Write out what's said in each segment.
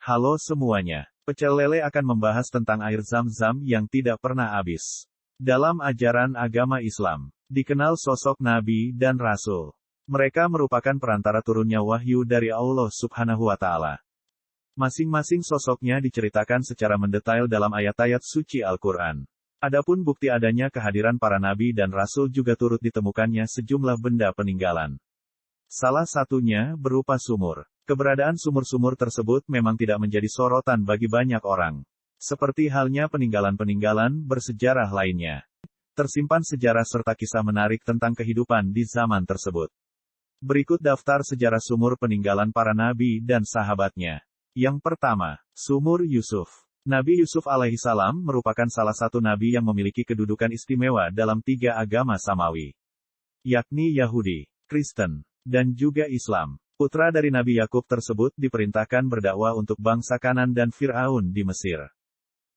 Halo semuanya. Pecel Lele akan membahas tentang air Zam-Zam yang tidak pernah habis. Dalam ajaran agama Islam, dikenal sosok Nabi dan Rasul. Mereka merupakan perantara turunnya wahyu dari Allah Subhanahu wa Ta'ala. Masing-masing sosoknya diceritakan secara mendetail dalam ayat-ayat suci Al-Quran. Adapun bukti adanya kehadiran para nabi dan rasul juga turut ditemukannya sejumlah benda peninggalan. Salah satunya berupa sumur. Keberadaan sumur-sumur tersebut memang tidak menjadi sorotan bagi banyak orang. Seperti halnya peninggalan-peninggalan bersejarah lainnya. Tersimpan sejarah serta kisah menarik tentang kehidupan di zaman tersebut. Berikut daftar sejarah sumur peninggalan para nabi dan sahabatnya. Yang pertama, Sumur Yusuf. Nabi Yusuf alaihissalam merupakan salah satu nabi yang memiliki kedudukan istimewa dalam tiga agama samawi, yakni Yahudi, Kristen, dan juga Islam. Putra dari Nabi Yakub tersebut diperintahkan berdakwah untuk bangsa Kanan dan Fir'aun di Mesir.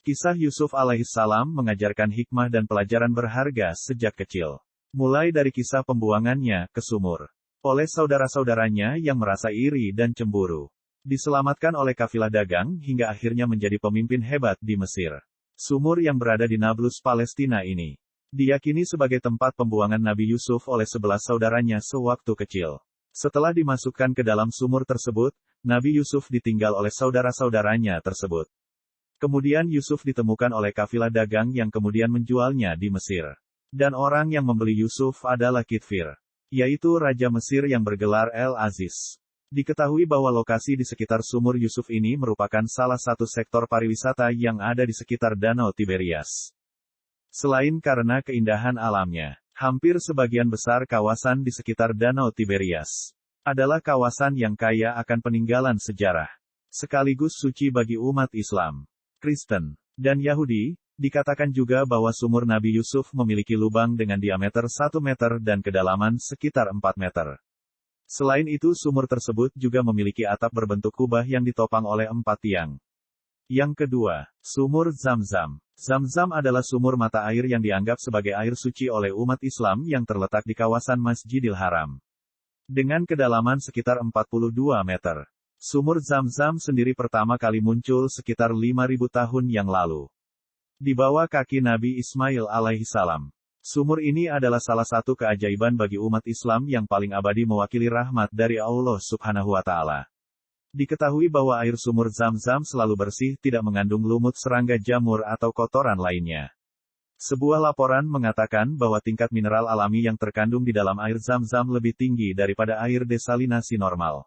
Kisah Yusuf alaihissalam mengajarkan hikmah dan pelajaran berharga sejak kecil. Mulai dari kisah pembuangannya ke sumur oleh saudara-saudaranya yang merasa iri dan cemburu. Diselamatkan oleh kafilah dagang hingga akhirnya menjadi pemimpin hebat di Mesir. Sumur yang berada di Nablus, Palestina ini diyakini sebagai tempat pembuangan Nabi Yusuf oleh 11 saudaranya sewaktu kecil. Setelah dimasukkan ke dalam sumur tersebut, Nabi Yusuf ditinggal oleh saudara-saudaranya tersebut. Kemudian Yusuf ditemukan oleh kafilah dagang yang kemudian menjualnya di Mesir. Dan orang yang membeli Yusuf adalah Kitfir, yaitu Raja Mesir yang bergelar El-Aziz. Diketahui bahwa lokasi di sekitar sumur Yusuf ini merupakan salah satu sektor pariwisata yang ada di sekitar Danau Tiberias. Selain karena keindahan alamnya, hampir sebagian besar kawasan di sekitar Danau Tiberias adalah kawasan yang kaya akan peninggalan sejarah, sekaligus suci bagi umat Islam, Kristen, dan Yahudi. Dikatakan juga bahwa sumur Nabi Yusuf memiliki lubang dengan diameter 1 meter dan kedalaman sekitar 4 meter. Selain itu sumur tersebut juga memiliki atap berbentuk kubah yang ditopang oleh 4 tiang. Yang kedua, Sumur Zam-Zam. Zam-Zam adalah sumur mata air yang dianggap sebagai air suci oleh umat Islam yang terletak di kawasan Masjidil Haram. Dengan kedalaman sekitar 42 meter. Sumur Zam-Zam sendiri pertama kali muncul sekitar 5.000 tahun yang lalu. Di bawah kaki Nabi Ismail alaihissalam. Sumur ini adalah salah satu keajaiban bagi umat Islam yang paling abadi mewakili rahmat dari Allah Subhanahu wa Ta'ala. Diketahui bahwa air sumur Zam-Zam selalu bersih, tidak mengandung lumut serangga jamur atau kotoran lainnya. Sebuah laporan mengatakan bahwa tingkat mineral alami yang terkandung di dalam air Zam-Zam lebih tinggi daripada air desalinasi normal.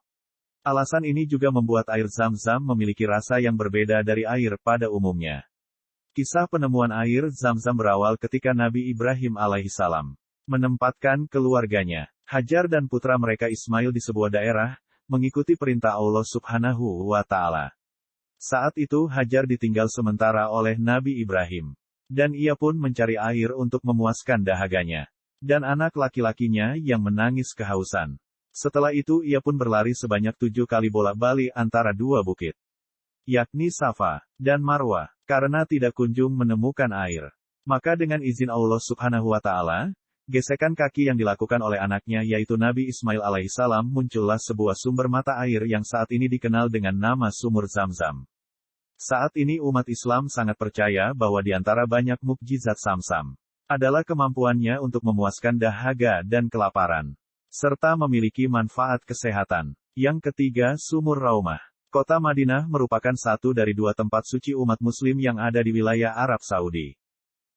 Alasan ini juga membuat air Zam-Zam memiliki rasa yang berbeda dari air pada umumnya. Kisah penemuan air Zam-Zam berawal ketika Nabi Ibrahim alaihissalam menempatkan keluarganya, Hajar dan putra mereka Ismail di sebuah daerah, mengikuti perintah Allah Subhanahu wa Ta'ala. Saat itu Hajar ditinggal sementara oleh Nabi Ibrahim. Dan ia pun mencari air untuk memuaskan dahaganya. Dan anak laki-lakinya yang menangis kehausan. Setelah itu ia pun berlari sebanyak 7 kali bolak-balik antara 2 bukit, yakni Safa dan Marwah, karena tidak kunjung menemukan air. Maka dengan izin Allah Subhanahu wa Ta'ala, gesekan kaki yang dilakukan oleh anaknya yaitu Nabi Ismail alaihissalam, muncullah sebuah sumber mata air yang saat ini dikenal dengan nama Sumur Zam-Zam. Saat ini umat Islam sangat percaya bahwa di antara banyak mukjizat Zam-Zam adalah kemampuannya untuk memuaskan dahaga dan kelaparan, serta memiliki manfaat kesehatan. Yang ketiga, Sumur Raumah. Kota Madinah merupakan satu dari 2 tempat suci umat muslim yang ada di wilayah Arab Saudi.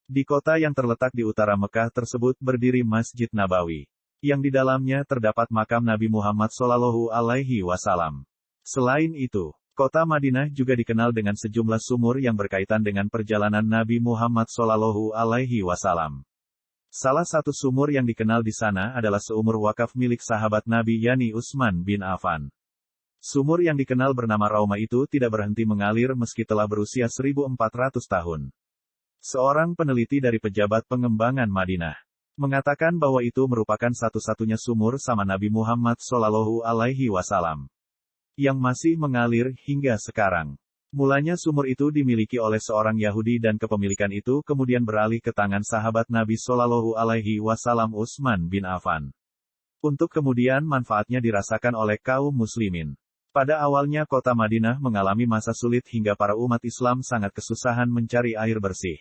Di kota yang terletak di utara Mekah tersebut berdiri Masjid Nabawi, yang di dalamnya terdapat makam Nabi Muhammad Shallallahu Alaihi Wasallam. Selain itu, kota Madinah juga dikenal dengan sejumlah sumur yang berkaitan dengan perjalanan Nabi Muhammad Shallallahu Alaihi Wasallam. Salah satu sumur yang dikenal di sana adalah seumur wakaf milik sahabat Nabi yakni Utsman bin Affan. Sumur yang dikenal bernama Raumah itu tidak berhenti mengalir meski telah berusia 1400 tahun. Seorang peneliti dari pejabat pengembangan Madinah mengatakan bahwa itu merupakan satu-satunya sumur sama Nabi Muhammad Shallallahu Alaihi Wasallam yang masih mengalir hingga sekarang. Mulanya sumur itu dimiliki oleh seorang Yahudi dan kepemilikan itu kemudian beralih ke tangan sahabat Nabi Shallallahu Alaihi Wasallam Utsman bin Affan. Untuk kemudian manfaatnya dirasakan oleh kaum muslimin. Pada awalnya kota Madinah mengalami masa sulit hingga para umat Islam sangat kesusahan mencari air bersih.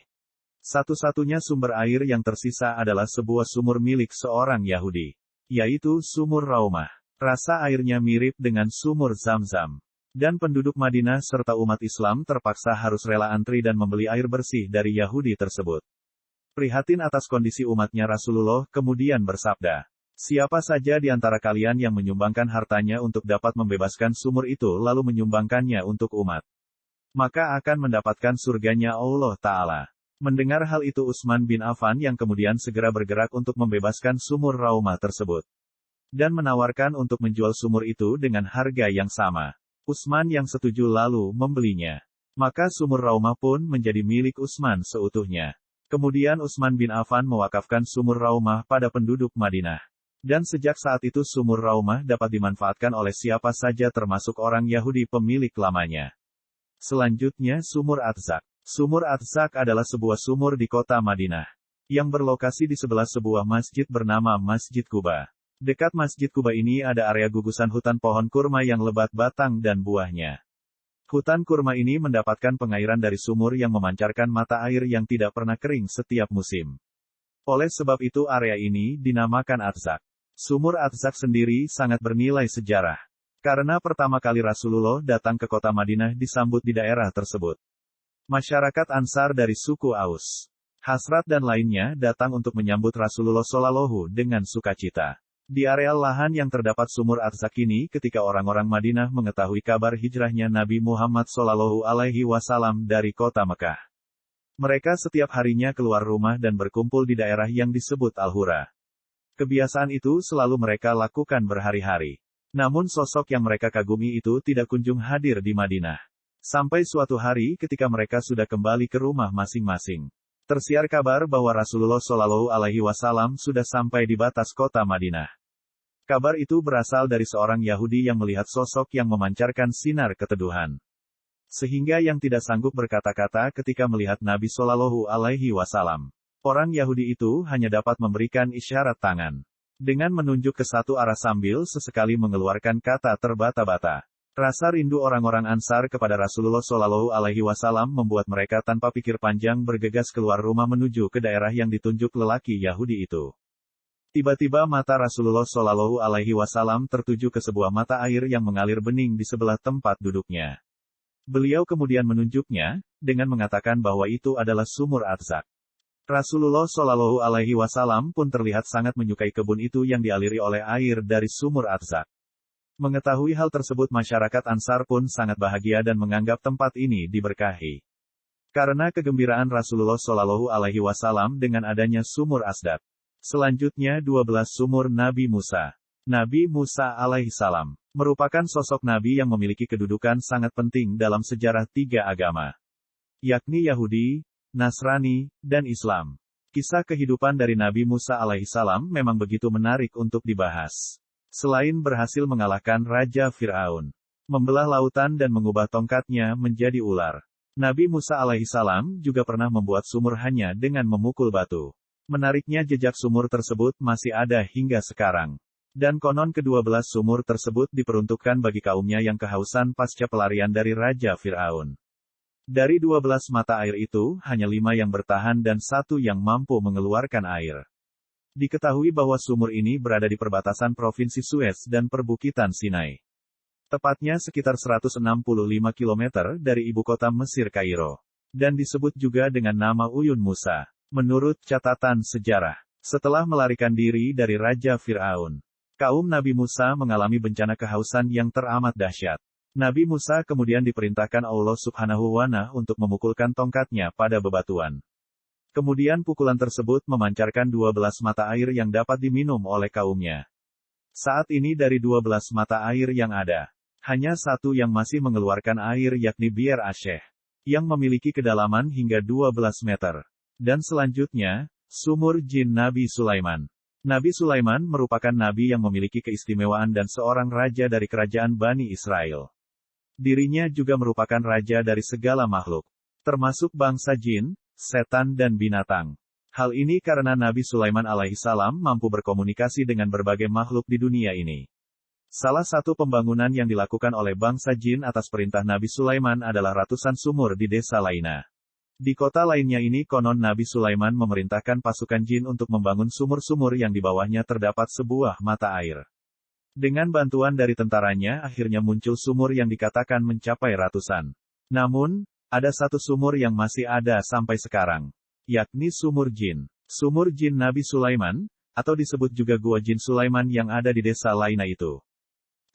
Satu-satunya sumber air yang tersisa adalah sebuah sumur milik seorang Yahudi, yaitu Sumur Raumah. Rasa airnya mirip dengan sumur Zam-Zam. Dan penduduk Madinah serta umat Islam terpaksa harus rela antri dan membeli air bersih dari Yahudi tersebut. Prihatin atas kondisi umatnya, Rasulullah kemudian bersabda, "Siapa saja di antara kalian yang menyumbangkan hartanya untuk dapat membebaskan sumur itu lalu menyumbangkannya untuk umat, maka akan mendapatkan surganya Allah Ta'ala." Mendengar hal itu Utsman bin Affan yang kemudian segera bergerak untuk membebaskan sumur Raumah tersebut. Dan menawarkan untuk menjual sumur itu dengan harga yang sama. Utsman yang setuju lalu membelinya. Maka sumur Raumah pun menjadi milik Utsman seutuhnya. Kemudian Utsman bin Affan mewakafkan sumur Raumah pada penduduk Madinah. Dan sejak saat itu sumur Raumah dapat dimanfaatkan oleh siapa saja termasuk orang Yahudi pemilik lamanya. Selanjutnya Sumur Atzak. Sumur Atzak adalah sebuah sumur di kota Madinah, yang berlokasi di sebelah sebuah masjid bernama Masjid Quba. Dekat Masjid Quba ini ada area gugusan hutan pohon kurma yang lebat batang dan buahnya. Hutan kurma ini mendapatkan pengairan dari sumur yang memancarkan mata air yang tidak pernah kering setiap musim. Oleh sebab itu area ini dinamakan Atzak. Sumur Atzak sendiri sangat bernilai sejarah. Karena pertama kali Rasulullah datang ke kota Madinah disambut di daerah tersebut. Masyarakat Ansar dari suku Aus, Hasrat dan lainnya datang untuk menyambut Rasulullah Shallallahu dengan sukacita. Di areal lahan yang terdapat sumur Atzak ini ketika orang-orang Madinah mengetahui kabar hijrahnya Nabi Muhammad Shallallahu Alaihi Wasallam dari kota Mekah. Mereka setiap harinya keluar rumah dan berkumpul di daerah yang disebut Al-Hura. Kebiasaan itu selalu mereka lakukan berhari-hari. Namun sosok yang mereka kagumi itu tidak kunjung hadir di Madinah. Sampai suatu hari ketika mereka sudah kembali ke rumah masing-masing. Tersiar kabar bahwa Rasulullah Shallallahu Alaihi Wasallam sudah sampai di batas kota Madinah. Kabar itu berasal dari seorang Yahudi yang melihat sosok yang memancarkan sinar keteduhan. Sehingga yang tidak sanggup berkata-kata ketika melihat Nabi Shallallahu Alaihi Wasallam. Orang Yahudi itu hanya dapat memberikan isyarat tangan. Dengan menunjuk ke satu arah sambil sesekali mengeluarkan kata terbata-bata. Rasa rindu orang-orang Ansar kepada Rasulullah Shallallahu Alaihi Wasallam membuat mereka tanpa pikir panjang bergegas keluar rumah menuju ke daerah yang ditunjuk lelaki Yahudi itu. Tiba-tiba mata Rasulullah Shallallahu Alaihi Wasallam tertuju ke sebuah mata air yang mengalir bening di sebelah tempat duduknya. Beliau kemudian menunjuknya, dengan mengatakan bahwa itu adalah sumur Atzak. Rasulullah Shallallahu Alaihi Wasallam pun terlihat sangat menyukai kebun itu yang dialiri oleh air dari sumur Atzak. Mengetahui hal tersebut masyarakat Ansar pun sangat bahagia dan menganggap tempat ini diberkahi. Karena kegembiraan Rasulullah Shallallahu Alaihi Wasallam dengan adanya sumur Atzak. Selanjutnya 12 sumur Nabi Musa. Nabi Musa alaihissalam merupakan sosok Nabi yang memiliki kedudukan sangat penting dalam sejarah tiga agama, yakni Yahudi, Nasrani, dan Islam. Kisah kehidupan dari Nabi Musa alaihissalam memang begitu menarik untuk dibahas. Selain berhasil mengalahkan Raja Fir'aun, membelah lautan dan mengubah tongkatnya menjadi ular, Nabi Musa alaihissalam juga pernah membuat sumur hanya dengan memukul batu. Menariknya jejak sumur tersebut masih ada hingga sekarang. Dan konon ke-12 sumur tersebut diperuntukkan bagi kaumnya yang kehausan pasca pelarian dari Raja Fir'aun. Dari 12 mata air itu, hanya 5 yang bertahan dan 1 yang mampu mengeluarkan air. Diketahui bahwa sumur ini berada di perbatasan Provinsi Suez dan Perbukitan Sinai. Tepatnya sekitar 165 km dari ibu kota Mesir Kairo. Dan disebut juga dengan nama Uyun Musa. Menurut catatan sejarah, setelah melarikan diri dari Raja Fir'aun, kaum Nabi Musa mengalami bencana kehausan yang teramat dahsyat. Nabi Musa kemudian diperintahkan Allah Subhanahu wa Ta'ala untuk memukulkan tongkatnya pada bebatuan. Kemudian pukulan tersebut memancarkan 12 mata air yang dapat diminum oleh kaumnya. Saat ini dari 12 mata air yang ada, hanya 1 yang masih mengeluarkan air yakni Bir Asyeh, yang memiliki kedalaman hingga 12 meter. Dan selanjutnya, sumur jin Nabi Sulaiman. Nabi Sulaiman merupakan nabi yang memiliki keistimewaan dan seorang raja dari kerajaan Bani Israel. Dirinya juga merupakan raja dari segala makhluk, termasuk bangsa jin, setan dan binatang. Hal ini karena Nabi Sulaiman alaihissalam mampu berkomunikasi dengan berbagai makhluk di dunia ini. Salah satu pembangunan yang dilakukan oleh bangsa jin atas perintah Nabi Sulaiman adalah ratusan sumur di desa Laina. Di kota lainnya ini konon Nabi Sulaiman memerintahkan pasukan jin untuk membangun sumur-sumur yang di bawahnya terdapat sebuah mata air. Dengan bantuan dari tentaranya akhirnya muncul sumur yang dikatakan mencapai ratusan. Namun, ada satu sumur yang masih ada sampai sekarang, yakni sumur jin. Sumur jin Nabi Sulaiman, atau disebut juga Gua Jin Sulaiman yang ada di desa Laina itu,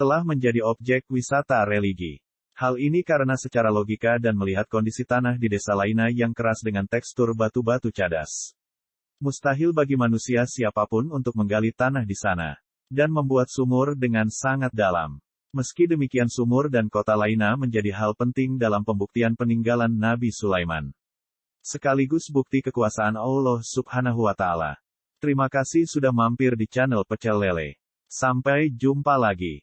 telah menjadi objek wisata religi. Hal ini karena secara logika dan melihat kondisi tanah di desa Laina yang keras dengan tekstur batu-batu cadas. Mustahil bagi manusia siapapun untuk menggali tanah di sana, dan membuat sumur dengan sangat dalam. Meski demikian sumur dan kota Laina menjadi hal penting dalam pembuktian peninggalan Nabi Sulaiman. Sekaligus bukti kekuasaan Allah Subhanahu wa Ta'ala. Terima kasih sudah mampir di channel Pecel Lele. Sampai jumpa lagi.